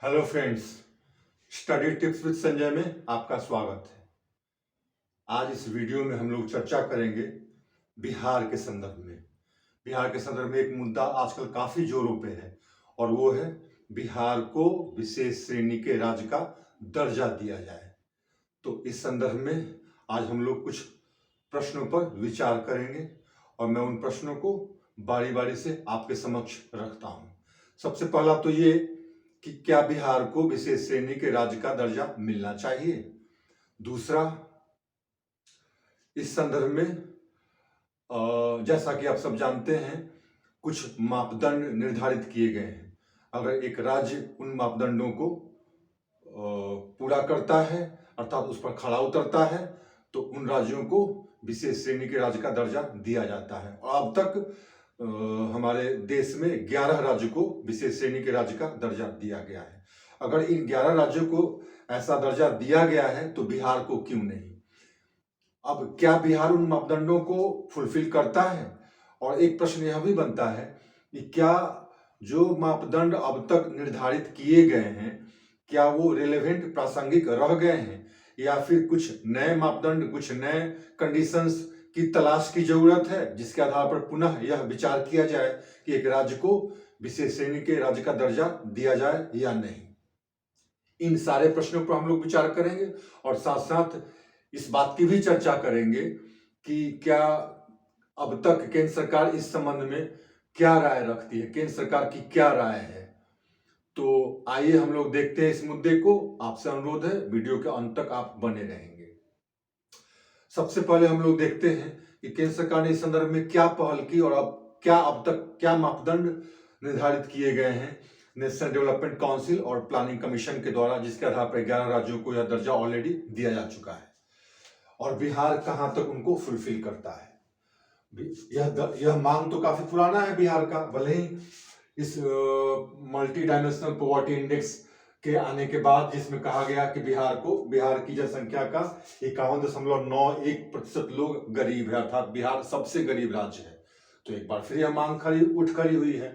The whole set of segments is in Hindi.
Hello friends, study tips with Sanjay में आपका स्वागत है। आज इस वीडियो में हम लोग चर्चा करेंगे बिहार के संदर्भ में। बिहार के संदर्भ में एक मुद्दा आजकल काफी जोरों पे है और वो है बिहार को विशेष श्रेणी के राज्य का दर्जा दिया जाए। तो इस संदर्भ में आज हम लोग कुछ प्रश्नों पर विचार करेंगे और मैं उन प्रश्नों को बारी बारी से आपके समक्ष रखता हूँ। सबसे पहला तो ये कि क्या बिहार को विशेष श्रेणी के राज्य का दर्जा मिलना चाहिए। दूसरा, इस संदर्भ में जैसा कि आप सब जानते हैं कुछ मापदंड निर्धारित किए गए हैं। अगर एक राज्य उन मापदंडों को पूरा करता है अर्थात उस पर खरा उतरता है तो उन राज्यों को विशेष श्रेणी के राज्य का दर्जा दिया जाता है। और अब तक हमारे देश में 11 राज्यों को विशेष श्रेणी के राज्य का दर्जा दिया गया है। अगर इन 11 राज्यों को ऐसा दर्जा दिया गया है तो बिहार को क्यों नहीं। अब क्या बिहार उन मापदंडों को फुलफिल करता है? और एक प्रश्न यह भी बनता है कि क्या जो मापदंड अब तक निर्धारित किए गए हैं क्या वो रिलेवेंट प्रासंगिक रह गए हैं या फिर कुछ नए मापदंड, कुछ नए कंडीशंस की तलाश की जरूरत है जिसके आधार पर पुनः यह विचार किया जाए कि एक राज्य को विशेष श्रेणी के राज्य का दर्जा दिया जाए या नहीं। इन सारे प्रश्नों पर हम लोग विचार करेंगे और साथ साथ इस बात की भी चर्चा करेंगे कि क्या अब तक केंद्र सरकार इस संबंध में क्या राय रखती है, केंद्र सरकार की क्या राय है। तो आइए हम लोग देखते हैं इस मुद्दे को। आपसे अनुरोध है वीडियो के अंत तक आप बने रहेंगे। सबसे पहले हम लोग देखते हैं कि केंद्र सरकार ने इस संदर्भ में क्या पहल की और अब तक क्या मापदंड निर्धारित किए गए हैं नेशनल डेवलपमेंट काउंसिल और प्लानिंग कमीशन के द्वारा, जिसके आधार पर 11 राज्यों को यह दर्जा ऑलरेडी दिया जा चुका है और बिहार कहां तक उनको फुलफिल करता है। यह मांग तो काफी पुराना है बिहार का, भले ही इस मल्टी डायमेंशनल पॉवर्टी इंडेक्स के आने के बाद जिसमें कहा गया कि बिहार की जनसंख्या का 51.91% लोग गरीब है अर्थात बिहार सबसे गरीब राज्य है। तो एक बार फिर यह मांग उठ खड़ी हुई है।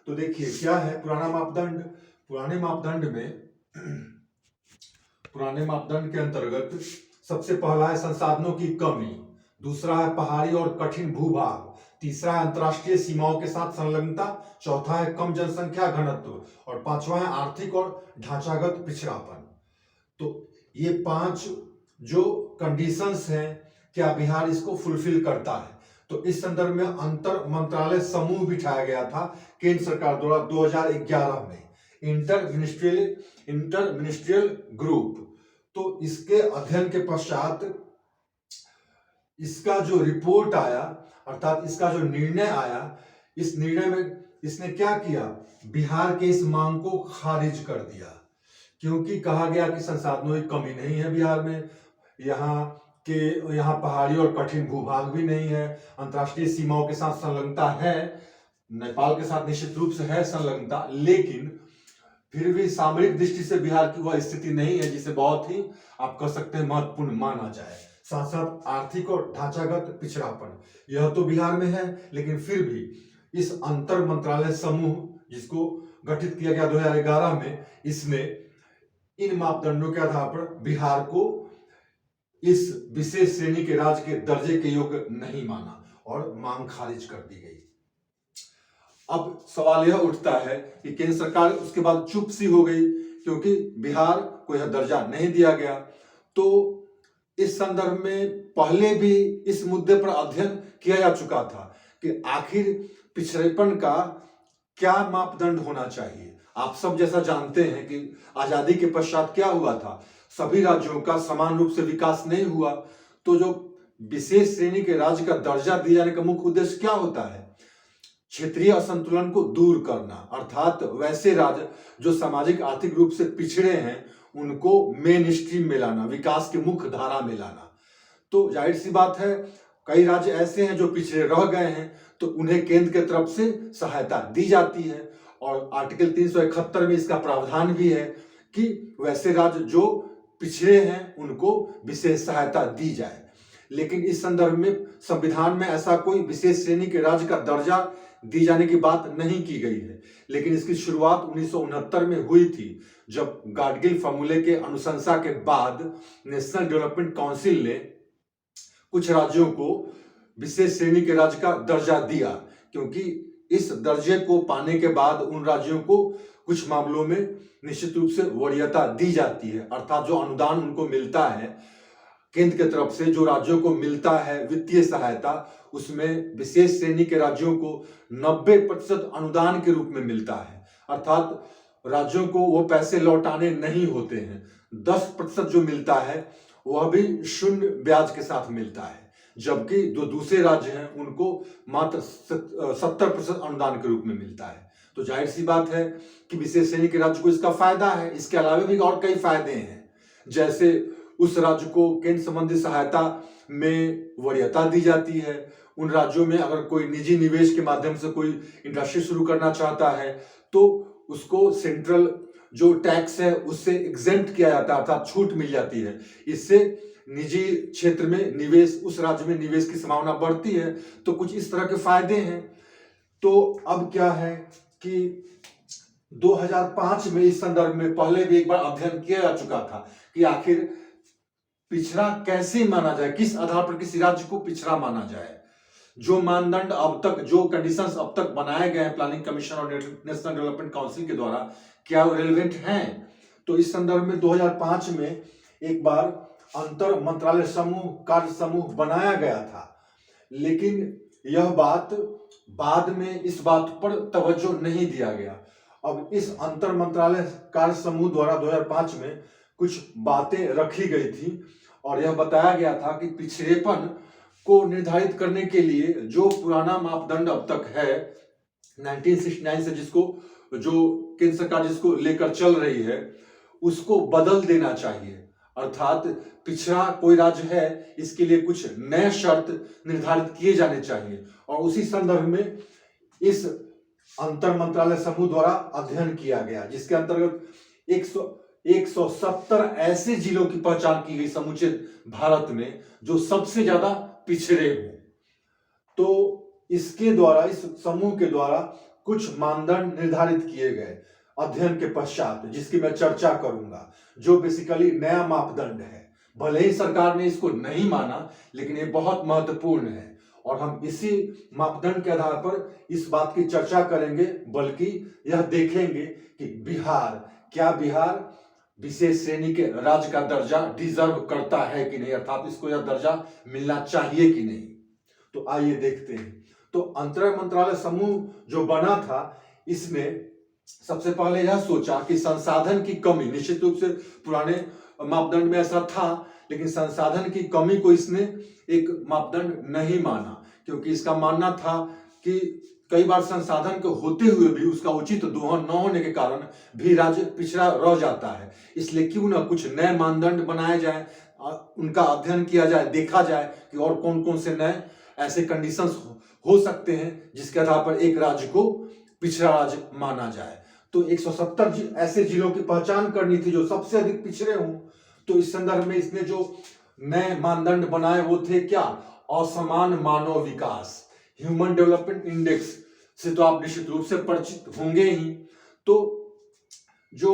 तो देखिए क्या है पुराना मापदंड। पुराने मापदंड के अंतर्गत सबसे पहला है संसाधनों की कमी, दूसरा है पहाड़ी और कठिन भूभाग, तीसरा है अंतरराष्ट्रीय सीमाओं के साथ संलग्नता, चौथा है कम जनसंख्या घनत्व और पांचवा है आर्थिक और ढांचागत पिछड़ापन। तो ये 5 जो कंडीशंस हैं क्या बिहार इसको फुलफिल करता है। तो इस संदर्भ में अंतर मंत्रालय समूह बिठाया गया था केंद्र सरकार द्वारा 2011 में, इंटर मिनिस्ट्रियल ग्रुप। तो इसके अध्ययन के पश्चात इसका जो रिपोर्ट आया अर्थात इसका जो निर्णय आया, इस निर्णय में इसने क्या किया, बिहार के इस मांग को खारिज कर दिया क्योंकि कहा गया कि संसाधनों की कमी नहीं है बिहार में, यहाँ पहाड़ी और कठिन भूभाग भी नहीं है, अंतरराष्ट्रीय सीमाओं के साथ संलग्नता है, नेपाल के साथ निश्चित रूप से है संलग्नता, लेकिन फिर भी सामरिक दृष्टि से बिहार की वह स्थिति नहीं है जिसे बहुत ही आप कह सकते हैं महत्वपूर्ण माना जाए। साथ साथ आर्थिक और ढांचागत पिछड़ापन यह तो बिहार में है, लेकिन फिर भी इस अंतर मंत्रालय समूह जिसको गठित किया गया 2011 में, इसने इन मापदंडों के आधार पर बिहार को इस विशेष श्रेणी के राज्य के दर्जे के योग्य नहीं माना और मांग खारिज कर दी गई। अब सवाल यह उठता है कि केंद्र सरकार उसके बाद चुप सी हो गई क्योंकि बिहार को यह दर्जा नहीं दिया गया। तो इस संदर्भ में पहले भी इस मुद्दे पर अध्ययन किया जा चुका था कि आखिर पिछड़ेपन का क्या मापदंड होना चाहिए। आप सब जैसा जानते हैं कि आजादी के पश्चात क्या हुआ था, सभी राज्यों का समान रूप से विकास नहीं हुआ। तो जो विशेष श्रेणी के राज्य का दर्जा दिए जाने का मुख्य उद्देश्य क्या होता है, क्षेत्रीय असंतुलन को दूर करना अर्थात वैसे राज्य जो सामाजिक आर्थिक रूप से पिछड़े हैं उनको मेन स्ट्रीम में लाना, विकास के मुख्य धारा में लाना। तो जाहिर सी बात है कई राज्य ऐसे हैं जो पिछड़े रह गए हैं तो उन्हें केंद्र की तरफ से सहायता दी जाती है और आर्टिकल 371 में इसका प्रावधान भी है कि वैसे राज्य जो पिछड़े हैं उनको विशेष सहायता दी जाए। लेकिन इस संदर्भ में संविधान में ऐसा कोई विशेष श्रेणी के राज्य का दर्जा दी जाने की बात नहीं की गई है, लेकिन इसकी शुरुआत 1969 में हुई थी जब गाडगिल फॉर्मूले के अनुशंसा के बाद नेशनल डेवलपमेंट काउंसिल ने कुछ राज्यों को विशेष श्रेणी के राज्य का दर्जा दिया, क्योंकि इस दर्जे को पाने के बाद उन राज्यों को कुछ मामलों में निश्चित रूप से वरीयता दी जाती है, अर्थात जो अनुदान उनको मिलता है केंद्र की तरफ से, जो राज्यों को मिलता है वित्तीय सहायता, उसमें विशेष श्रेणी के राज्यों को 90% अनुदान के रूप में मिलता है, अर्थात राज्यों को वो पैसे लौटाने नहीं होते हैं। 10% जो मिलता है वह भी शून्य ब्याज के साथ मिलता है, जबकि जो दूसरे राज्य हैं उनको मात्र 70% अनुदान के रूप में मिलता है। तो जाहिर सी बात है कि विशेष श्रेणी के राज्य को इसका फायदा है। इसके अलावा भी और कई फायदे हैं, जैसे उस राज्य को केंद्र संबंधी सहायता में वरीयता दी जाती है। उन राज्यों में अगर कोई निजी निवेश के माध्यम से कोई इंडस्ट्री शुरू करना चाहता है तो उसको सेंट्रल जो टैक्स है उससे एग्जेम्प्ट किया जाता है, अर्थात छूट मिल जाती है। इससे निजी क्षेत्र में निवेश, उस राज्य में निवेश की संभावना बढ़ती है। तो कुछ इस तरह के फायदे हैं। तो अब क्या है कि 2005 में इस संदर्भ में पहले भी एक बार अध्ययन किया जा चुका था कि आखिर पिछड़ा कैसे माना जाए, किस आधार पर किसी राज्य को पिछड़ा माना जाए। जो मानदंड अब तक, जो कंडीशंस अब तक बनाए गए हैं प्लानिंग कमीशन और नेशनल डेवलपमेंट काउंसिल के द्वारा, क्या रेलेवेंट हैं? तो इस संदर्भ में 2005 में एक बार अंतर मंत्रालय समूह, कार्य समूह बनाया गया था, लेकिन यह बात बाद में इस बात पर तवज्जो नहीं दिया गया। अब इस अंतर मंत्रालय कार्य समूह द्वारा 2005 में कुछ बातें रखी गई थी और यह बताया गया था कि पिछड़ेपन को निर्धारित करने के लिए जो पुराना मापदंड अब तक है 1969 से, जिसको जो केंद्र सरकार जिसको लेकर चल रही है, उसको बदल देना चाहिए। अर्थात पिछड़ा कोई राज्य है, इसके लिए कुछ नए शर्त निर्धारित किए जाने चाहिए। और उसी संदर्भ में इस अंतर मंत्रालय समूह द्वारा अध्ययन किया गया, जिसके अंतर्गत 170 ऐसे जिलों की पहचान की गई समूचे भारत में जो सबसे ज्यादा पिछड़े हों। तो इसके द्वारा, इस समूह के द्वारा कुछ मानदंड निर्धारित किए गए अध्ययन के पश्चात, जिसकी मैं चर्चा करूंगा, जो बेसिकली नया मापदंड है। भले ही सरकार ने इसको नहीं माना, लेकिन ये बहुत महत्वपूर्ण है और हम इसी मापदंड के आधार पर इस बात की चर्चा करेंगे, बल्कि यह देखेंगे कि क्या बिहार विशेष श्रेणी के राज्य का दर्जा डिजर्व करता है कि नहीं, अर्थात इसको यह दर्जा मिलना चाहिए कि नहीं। तो आइए देखते हैं। तो अंतर मंत्रालय समूह जो बना था, इसने सबसे पहले यह सोचा कि संसाधन की कमी, निश्चित रूप से पुराने मापदंड में ऐसा था, लेकिन संसाधन की कमी को इसने एक मापदंड नहीं माना, क्योंकि इसका मानना था कि कई बार संसाधन के होते हुए भी उसका उचित दोहन न होने के कारण भी राज्य पिछड़ा रह जाता है। इसलिए क्यों ना कुछ नए मानदंड बनाए जाए, उनका अध्ययन किया जाए, देखा जाए कि और कौन कौन से नए ऐसे कंडीशंस हो सकते हैं जिसके आधार पर एक राज्य को पिछड़ा राज्य माना जाए। तो 170 ऐसे जिलों की पहचान करनी थी जो सबसे अधिक पिछड़े हों। तो इस संदर्भ में इसने जो नए मानदंड बनाए वो थे क्या? असमान मानव विकास, ह्यूमन डेवलपमेंट इंडेक्स से तो आप निश्चित रूप से परिचित होंगे ही। तो जो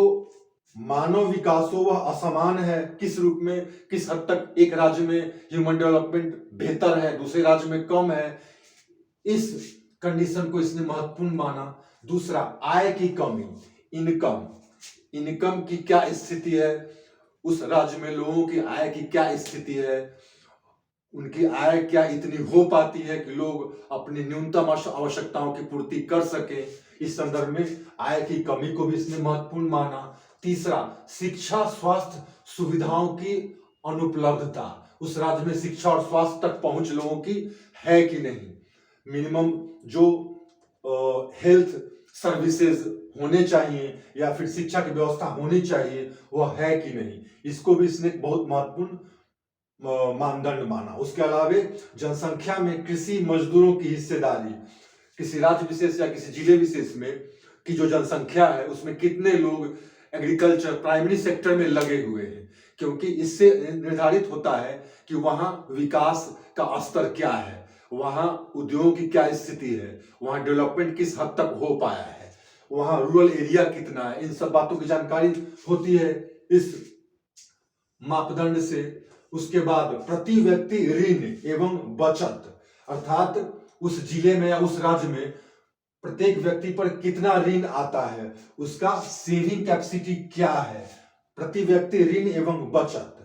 मानव विकास हो वह असमान है, किस रूप में, किस हद तक एक राज्य में ह्यूमन डेवलपमेंट बेहतर है, दूसरे राज्य में कम है, इस कंडीशन को इसने महत्वपूर्ण माना। दूसरा, आय की कमी, इनकम की क्या स्थिति है, उस राज्य में लोगों की आय की क्या स्थिति है, उनकी आय क्या इतनी हो पाती है कि लोग अपनी न्यूनतम आवश्यकताओं की पूर्ति कर सके। इस संदर्भ में आय की कमी को भी इसने महत्वपूर्ण माना। तीसरा, शिक्षा स्वास्थ्य सुविधाओं की अनुपलब्धता, उस राज्य में शिक्षा और स्वास्थ्य तक पहुंच लोगों की है कि नहीं, मिनिमम जो हेल्थ सर्विसेज होने चाहिए या फिर शिक्षा की व्यवस्था होनी चाहिए वह है कि नहीं, इसको भी इसने बहुत महत्वपूर्ण मानदंड माना। उसके अलावा जनसंख्या में कृषि मजदूरों की हिस्सेदारी, किसी राज्य विशेष या किसी जिले विशेष में की जो जनसंख्या है उसमें कितने लोग एग्रीकल्चर प्राइमरी सेक्टर में लगे हुए हैं, क्योंकि इससे निर्धारित होता है कि वहां विकास का स्तर क्या है, वहां उद्योगों की क्या स्थिति है, वहां डेवलपमेंट किस हद तक हो पाया है। वहां रूरल एरिया कितना है, इन सब बातों की जानकारी होती है इस मापदंड से। उसके बाद प्रति व्यक्ति ऋण एवं बचत, अर्थात उस जिले में या उस राज्य में प्रत्येक व्यक्ति पर कितना ऋण आता है, उसका सेविंग कैपेसिटी क्या है, प्रति व्यक्ति ऋण एवं बचत,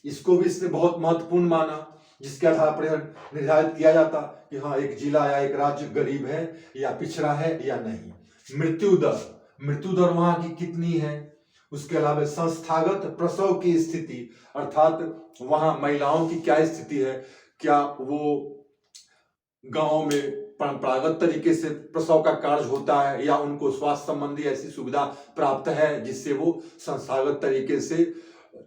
इसको भी इसने बहुत महत्वपूर्ण माना, जिसके आधार पर निर्धारित किया जाता कि हाँ एक जिला या एक राज्य गरीब है या पिछड़ा है या नहीं। मृत्यु दर वहां की कितनी है, उसके अलावा संस्थागत प्रसव की स्थिति, अर्थात वहां महिलाओं की क्या स्थिति है, क्या वो गांव में परंपरागत तरीके से प्रसव का कार्य होता है या उनको स्वास्थ्य संबंधी ऐसी सुविधा प्राप्त है जिससे वो संस्थागत तरीके से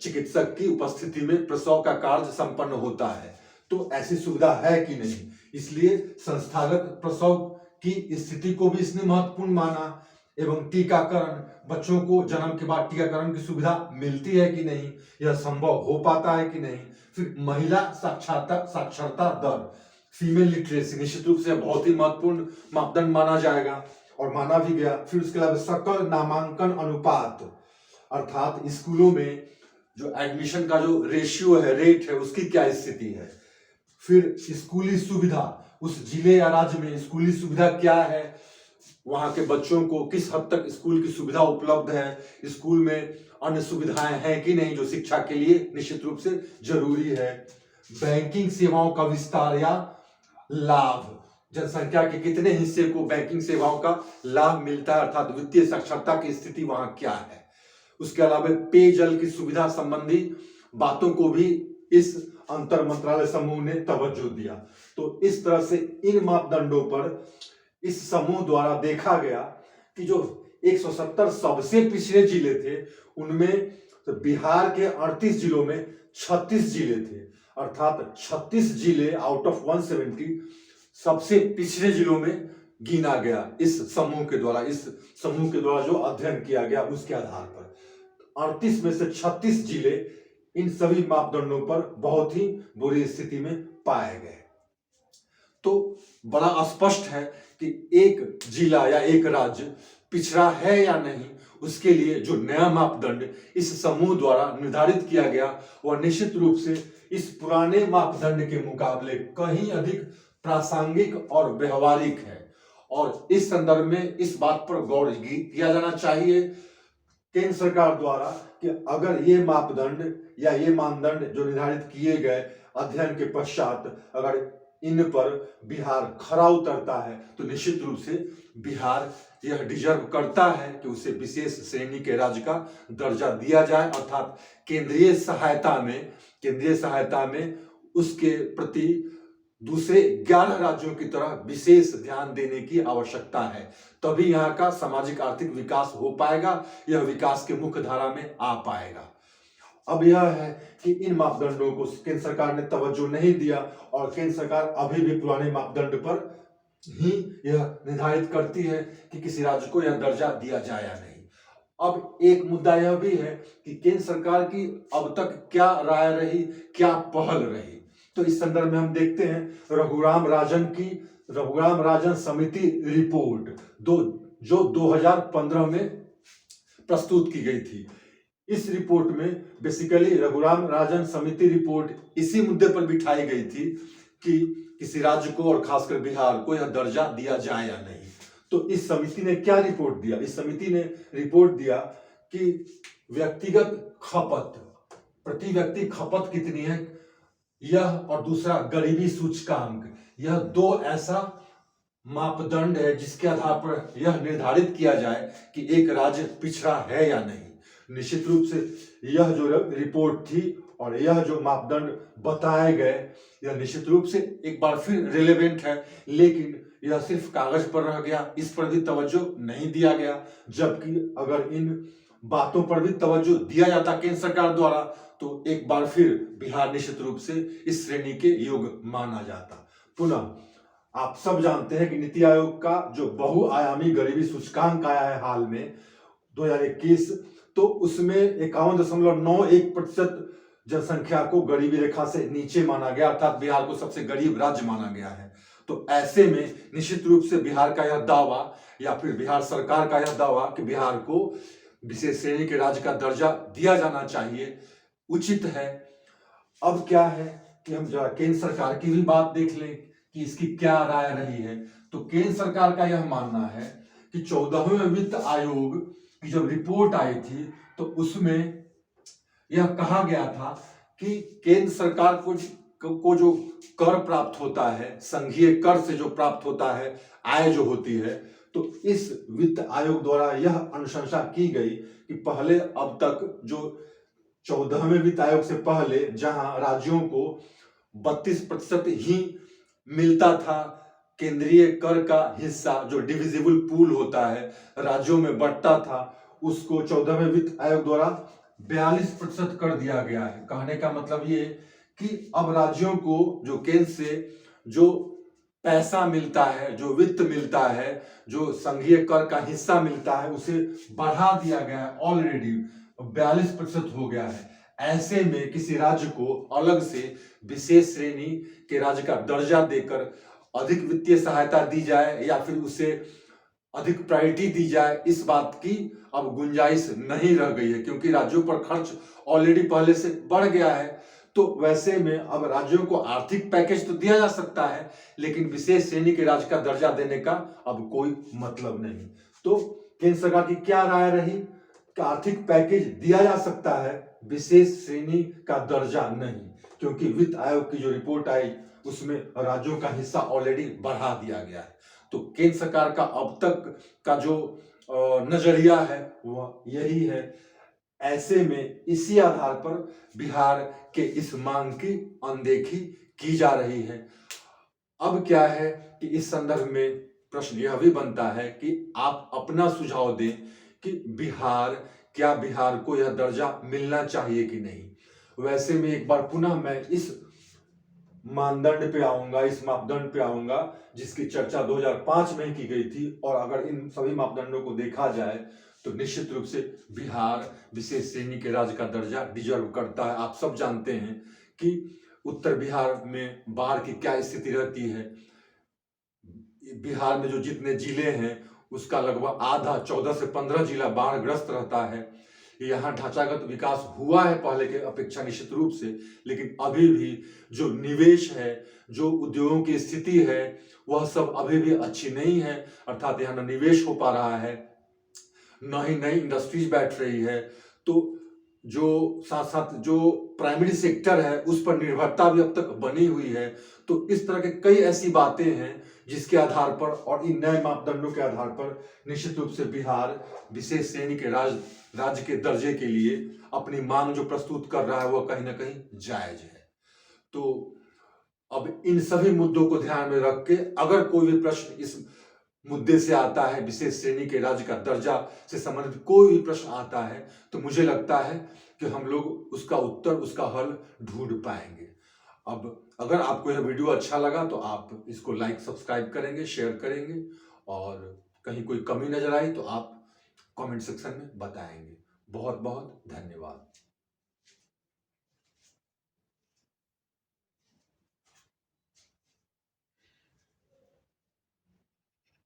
चिकित्सक की उपस्थिति में प्रसव का कार्य संपन्न होता है, तो ऐसी सुविधा है कि नहीं। इसलिए संस्थागत प्रसव की स्थिति को भी इसने महत्वपूर्ण माना। एवं टीकाकरण, बच्चों को जन्म के बाद टीकाकरण की सुविधा मिलती है कि नहीं, यह संभव हो पाता है कि नहीं। फिर महिला साक्षरता दर, फीमेल लिटरेसी, निश्चित रूप से बहुत ही महत्वपूर्ण मापदंड माना जाएगा और माना भी गया। फिर उसके अलावा सकल नामांकन अनुपात, अर्थात स्कूलों में जो एडमिशन का जो रेशियो है, रेट है, उसकी क्या स्थिति है। फिर स्कूली सुविधा, उस जिले या राज्य में स्कूली सुविधा क्या है, वहां के बच्चों को किस हद तक स्कूल की सुविधा उपलब्ध है, स्कूल में अन्य सुविधाएं हैं कि नहीं जो शिक्षा के लिए निश्चित रूप से जरूरी है। बैंकिंग सेवाओं का विस्तार या लाभ, जनसंख्या के कितने हिस्से को बैंकिंग सेवाओं का लाभ मिलता है, अर्थात वित्तीय साक्षरता की स्थिति वहां क्या है। उसके अलावा पेयजल की सुविधा संबंधी बातों को भी इस अंतर मंत्रालय समूह ने तवज्जो दिया। तो इस तरह से इन मापदंडों पर इस समूह द्वारा देखा गया कि जो 170 सबसे पिछड़े जिले थे उनमें तो बिहार के 38 जिलों में 36 जिले थे, अर्थात 36 जिले आउट ऑफ 170 सबसे पिछड़े जिलों में गिना गया इस समूह के द्वारा जो अध्ययन किया गया उसके आधार पर 38 में से 36 जिले इन सभी मापदंडों पर बहुत ही बुरी स्थिति में पाए गए। तो बड़ा स्पष्ट है कि एक जिला या एक राज्य पिछड़ा है या नहीं, उसके लिए जो नया मापदंड इस समूह द्वारा निर्धारित किया गया वह निश्चित रूप से इस पुराने मापदंड के मुकाबले कहीं अधिक प्रासंगिक और व्यवहारिक है। और इस संदर्भ में इस बात पर गौर किया जाना चाहिए केंद्र सरकार द्वारा कि अगर ये मापदंड या ये मानदंड जो निर्धारित किए गए अध्ययन के पश्चात अगर इन पर बिहार खरा उतरता है तो निश्चित रूप से बिहार यह डिजर्व करता है कि उसे विशेष श्रेणी के राज्य का दर्जा दिया जाए, अर्थात केंद्रीय सहायता में उसके प्रति दूसरे 11 राज्यों की तरह विशेष ध्यान देने की आवश्यकता है। तभी यहाँ का सामाजिक आर्थिक विकास हो पाएगा, यह विकास के मुख्य धारा में आ पाएगा। अब यह है कि इन मापदंडों को केंद्र सरकार ने तवज्जो नहीं दिया और केंद्र सरकार अभी भी पुराने मापदंड पर ही यह निर्धारित करती है कि किसी राज्य को यह दर्जा दिया जाए या नहीं। अब एक मुद्दा यह भी है कि केंद्र सरकार की अब तक क्या राय रही, क्या पहल रही। तो इस संदर्भ में हम देखते हैं रघुराम राजन समिति रिपोर्ट जो 2015 में प्रस्तुत की गई थी। इस रिपोर्ट में बेसिकली रघुराम राजन समिति रिपोर्ट इसी मुद्दे पर बिठाई गई थी कि किसी राज्य को और खासकर बिहार को यह दर्जा दिया जाए या नहीं। तो इस समिति ने क्या रिपोर्ट दिया? इस समिति ने रिपोर्ट दिया कि व्यक्तिगत खपत, प्रति व्यक्ति खपत कितनी है, यह और दूसरा गरीबी सूचकांक, यह दो ऐसा मापदंड है जिसके आधार पर यह निर्धारित किया जाए कि एक राज्य पिछड़ा है या नहीं। निश्चित रूप से यह जो रिपोर्ट थी और यह जो मापदंड बताए गए यह निश्चित रूप से एक बार फिर रिलेवेंट है, लेकिन यह सिर्फ कागज पर रह गया, इस पर भी तवज्जो नहीं दिया गया। जबकि अगर इन बातों पर भी तवज्जो दिया जाता केंद्र सरकार द्वारा तो एक बार फिर बिहार निश्चित रूप से इस श्रेणी के योग्य माना जाता। पुनः आप सब जानते हैं कि नीति आयोग का जो बहुआयामी गरीबी सूचकांक आया है हाल में 2021, तो उसमें 51.91% जनसंख्या को गरीबी रेखा से नीचे माना गया, अर्थात बिहार को सबसे गरीब राज्य माना गया है। तो ऐसे में निश्चित रूप से बिहार का यह दावा या फिर बिहार सरकार का यह दावा कि बिहार को विशेष श्रेणी के राज्य का दर्जा दिया जाना चाहिए उचित है। अब क्या है कि हम जरा केंद्र सरकार की भी बात देख लें कि इसकी क्या राय रही है। तो केंद्र सरकार का यह मानना है कि 14वें वित्त आयोग की जब रिपोर्ट आई थी तो उसमें यह कहा गया था कि केंद्र सरकार को जो कर प्राप्त होता है, संघीय कर से जो प्राप्त होता है, आय जो होती है, तो इस वित्त आयोग द्वारा यह अनुशंसा की गई कि पहले अब तक जो 14वें वित्त आयोग से पहले जहां राज्यों को 32% ही मिलता था केंद्रीय कर का हिस्सा, जो डिविजिबल पूल होता है राज्यों में बंटता था, उसको 14वें वित्त आयोग द्वारा 42% कर दिया गया है। कहने का मतलब ये कि अब राज्यों को जो केंद्र से जो पैसा मिलता है, जो वित्त मिलता है, जो संघीय कर का हिस्सा मिलता है, उसे बढ़ा दिया गया है, ऑलरेडी 42% हो गया है। ऐसे में किसी राज्य को अलग से विशेष श्रेणी के राज्य का दर्जा देकर अधिक वित्तीय सहायता दी जाए या फिर उसे अधिक प्रायोरिटी दी जाए, इस बात की अब गुंजाइश नहीं रह गई है, क्योंकि राज्यों पर खर्च ऑलरेडी पहले से बढ़ गया है। तो वैसे में अब राज्यों को आर्थिक पैकेज तो दिया जा सकता है, लेकिन विशेष श्रेणी के राज्य का दर्जा देने का अब कोई मतलब नहीं। तो केंद्र सरकार की क्या राय रही कि आर्थिक पैकेज दिया जा सकता है, विशेष श्रेणी का दर्जा नहीं, क्योंकि वित्त आयोग की जो रिपोर्ट आई उसमें राज्यों का हिस्सा ऑलरेडी बढ़ा दिया गया है। तो केंद्र सरकार का अब तक का जो नजरिया है वह यही है। ऐसे में इसी आधार पर बिहार के इस मांग की अनदेखी की जा रही है। अब क्या है कि इस संदर्भ में प्रश्न यह भी बनता है कि आप अपना सुझाव दें कि क्या बिहार को यह दर्जा मिलना चाहिए कि नहीं। वैसे में एक बार पुनः मैं इस मानदंड पे आऊंगा, इस मापदंड पे आऊंगा जिसकी चर्चा 2005 में की गई थी, और अगर इन सभी मापदंडों को देखा जाए तो निश्चित रूप से बिहार विशेष श्रेणी के राज्य का दर्जा डिजर्व करता है। आप सब जानते हैं कि उत्तर बिहार में बाढ़ की क्या स्थिति रहती है। बिहार में जो जितने जिले हैं उसका लगभग आधा 14 से 15 जिला बाढ़ग्रस्त रहता है। यहाँ ढांचागत विकास हुआ है पहले के अपेक्षा निश्चित रूप से, लेकिन अभी भी जो निवेश है, जो उद्योगों की स्थिति है, वह सब अभी भी अच्छी नहीं है। अर्थात यहाँ न निवेश हो पा रहा है, न ही नई इंडस्ट्रीज बैठ रही है। तो जो साथ साथ जो प्राइमरी सेक्टर है उस पर निर्भरता भी अब तक बनी हुई है। तो इस तरह के कई ऐसी बातें हैं जिसके आधार पर और इन नए मापदंडों के आधार पर निश्चित रूप से बिहार विशेष श्रेणी के राज्य के दर्जे के लिए अपनी मांग जो प्रस्तुत कर रहा है वह कहीं ना कहीं जायज है। तो अब इन सभी मुद्दों को ध्यान में रख के अगर कोई भी प्रश्न इस मुद्दे से आता है, विशेष श्रेणी के राज्य का दर्जा से संबंधित कोई भी प्रश्न आता है, तो मुझे लगता है कि हम लोग उसका उत्तर, उसका हल ढूंढ पाएंगे। अब अगर आपको यह वीडियो अच्छा लगा तो आप इसको लाइक सब्सक्राइब करेंगे, शेयर करेंगे, और कहीं कोई कमी नजर आई तो आप कमेंट सेक्शन में बताएंगे। बहुत बहुत धन्यवाद।